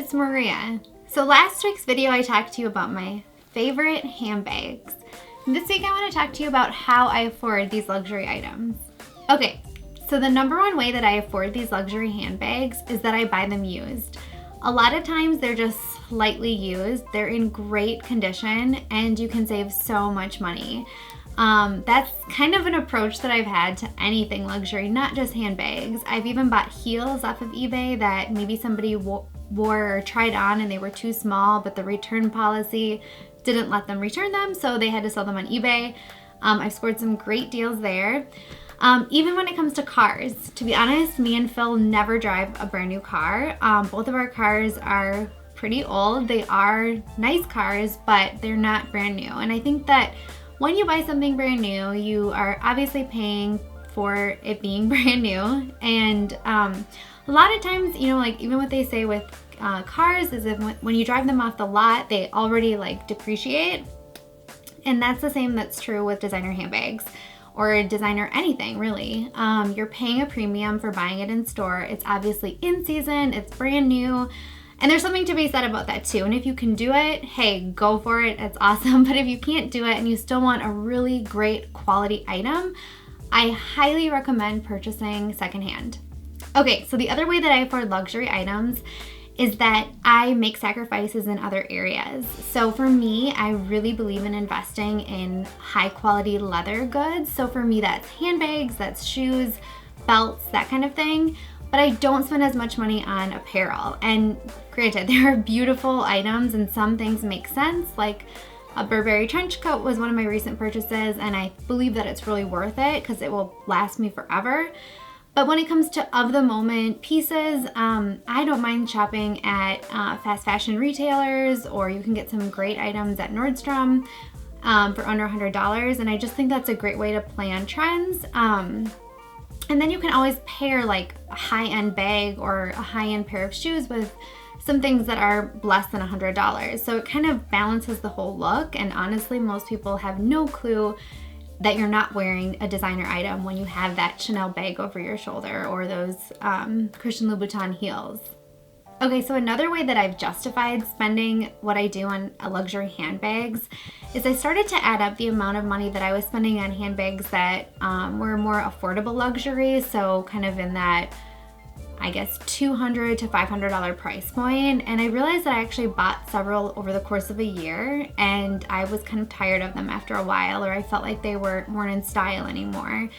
it's Maria. So last week's video I talked to you about my favorite handbags. This week I want to talk to you about how I afford these luxury items. Okay, so the number one way that I afford these luxury handbags is that I buy them used. A lot of times they're just slightly used, they're in great condition, and you can save so much money. That's kind of an approach that I've had to anything luxury, not just handbags. I've even bought heels off of eBay that maybe somebody wore or tried on and they were too small, but the return policy didn't let them return them, so they had to sell them on eBay. I've scored some great deals there. Even when it comes to cars, to be honest, me and Phil never drive a brand new car. Both of our cars are pretty old. They are nice cars, but they're not brand new. And I think that when you buy something brand new, you are obviously paying for it being brand new. And a lot of times, you know, like even what they say with cars is that when you drive them off the lot, they already like depreciate. And that's the same that's true with designer handbags or designer anything really. You're paying a premium for buying it in store. It's obviously in season, it's brand new. And there's something to be said about that too. And if you can do it, hey, go for it, it's awesome. But if you can't do it and you still want a really great quality item, I highly recommend purchasing secondhand. Okay, so the other way that I afford luxury items is that I make sacrifices in other areas. So for me, I really believe in investing in high quality leather goods. So for me, that's handbags, that's shoes, belts, that kind of thing. But I don't spend as much money on apparel. And granted, there are beautiful items and some things make sense, like a Burberry trench coat was one of my recent purchases, and I believe that it's really worth it because it will last me forever. But when it comes to of the moment pieces, I don't mind shopping at fast fashion retailers, or you can get some great items at Nordstrom for under $100. And I just think that's a great way to plan trends. And then you can always pair like a high-end bag or a high-end pair of shoes with some things that are less than $100. So it kind of balances the whole look. And honestly, most people have no clue that you're not wearing a designer item when you have that Chanel bag over your shoulder or those Christian Louboutin heels. Okay, so another way that I've justified spending what I do on luxury handbags is I started to add up the amount of money that I was spending on handbags that were more affordable luxury, so kind of in that, I guess, $200 to $500 price point. And I realized that I actually bought several over the course of a year, and I was kind of tired of them after a while, or I felt like they weren't in style anymore.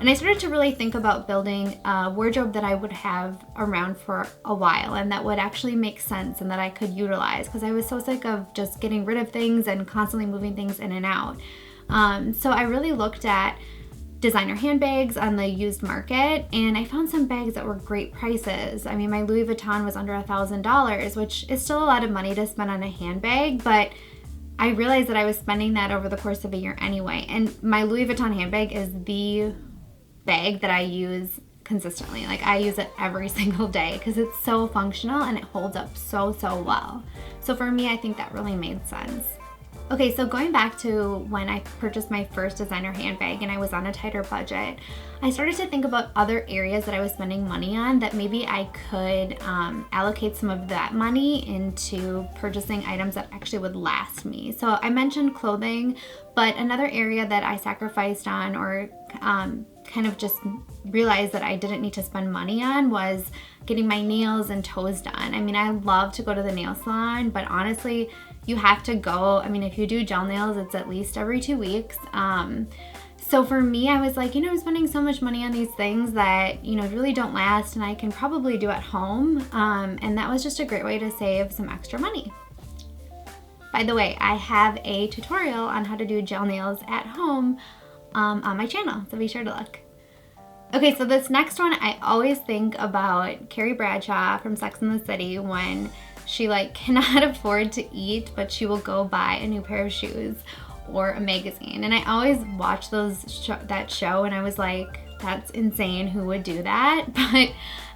And I started to really think about building a wardrobe that I would have around for a while and that would actually make sense and that I could utilize, because I was so sick of just getting rid of things and constantly moving things in and out. So I really looked at designer handbags on the used market, and I found some bags that were great prices. I mean, my Louis Vuitton was under $1,000, which is still a lot of money to spend on a handbag, but I realized that I was spending that over the course of a year anyway. And my Louis Vuitton handbag is the bag that I use consistently. Like, I use it every single day because it's so functional and it holds up so well. So for me, I think that really made sense. Okay, so going back to when I purchased my first designer handbag and I was on a tighter budget, I started to think about other areas that I was spending money on that maybe I could allocate some of that money into purchasing items that actually would last me. So I mentioned clothing, but another area that I sacrificed on, or kind of just realized that I didn't need to spend money on, was getting my nails and toes done. I mean, I love to go to the nail salon, but honestly, you have to go. I mean, if you do gel nails, it's at least every 2 weeks. So for me, I was like, I'm spending so much money on these things that, really don't last and I can probably do at home. And that was just a great way to save some extra money. By the way, I have a tutorial on how to do gel nails at home on my channel, so be sure to look. Okay, so this next one, I always think about Carrie Bradshaw from Sex and the City when she cannot afford to eat, but she will go buy a new pair of shoes or a magazine. And I always watch that show and I was like, that's insane, who would do that? But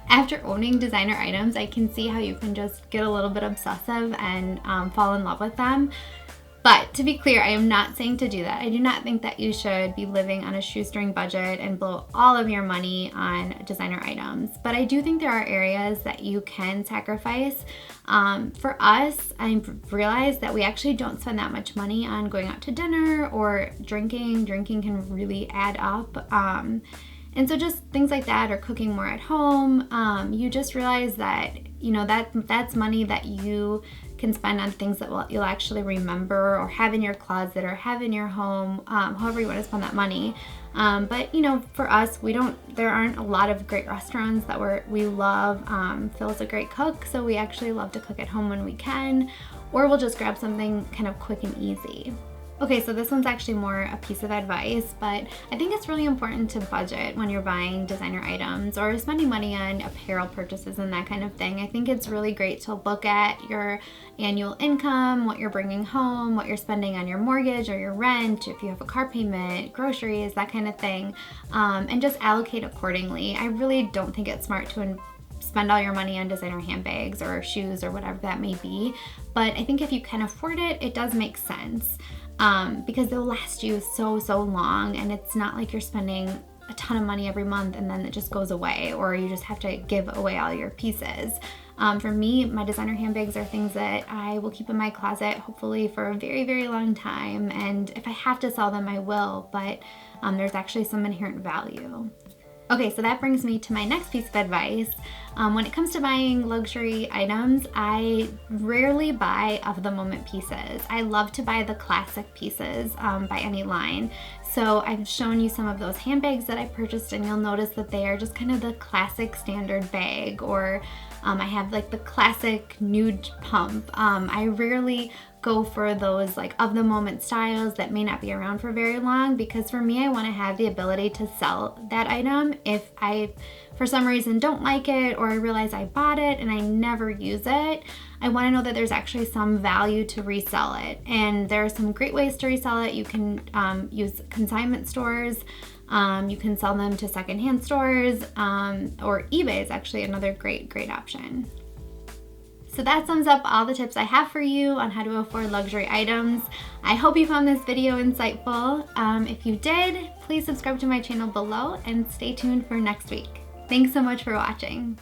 after owning designer items, I can see how you can just get a little bit obsessive and fall in love with them. But to be clear, I am not saying to do that. I do not think that you should be living on a shoestring budget and blow all of your money on designer items. But I do think there are areas that you can sacrifice. For us, I realized that we actually don't spend that much money on going out to dinner or drinking. Drinking can really add up. And so just things like that, or cooking more at home, you just realize that, you know, that's money that you can spend on things that you'll actually remember or have in your closet or have in your home, however you want to spend that money. But you know, for us, there aren't a lot of great restaurants that we love. Phil's a great cook, so we actually love to cook at home when we can, or we'll just grab something kind of quick and easy. Okay, so this one's actually more a piece of advice, but I think it's really important to budget when you're buying designer items or spending money on apparel purchases and that kind of thing. I think it's really great to look at your annual income, what you're bringing home, what you're spending on your mortgage or your rent, if you have a car payment, groceries, that kind of thing, and just allocate accordingly. I really don't think it's smart to spend all your money on designer handbags or shoes or whatever that may be, but I think if you can afford it, it does make sense. Because they'll last you so long, and it's not like you're spending a ton of money every month and then it just goes away, or you just have to give away all your pieces. For me, my designer handbags are things that I will keep in my closet, hopefully for a very long time, and if I have to sell them, I will, but there's actually some inherent value. Okay, so that brings me to my next piece of advice. When it comes to buying luxury items, I rarely buy of-the-moment pieces. I love to buy the classic pieces by any line. So I've shown you some of those handbags that I purchased, and you'll notice that they are just kind of the classic standard bag, or I have like the classic nude pump. I rarely go for those like of-the-moment styles that may not be around for very long, because for me, I want to have the ability to sell that item if I, for some reason, don't like it, or I realize I bought it and I never use it. I want to know that there's actually some value to resell it, and there are some great ways to resell it. You can use consignment stores. You can sell them to secondhand stores, or eBay is actually another great option. So that sums up all the tips I have for you on how to afford luxury items. I hope you found this video insightful. If you did, please subscribe to my channel below and stay tuned for next week. Thanks so much for watching.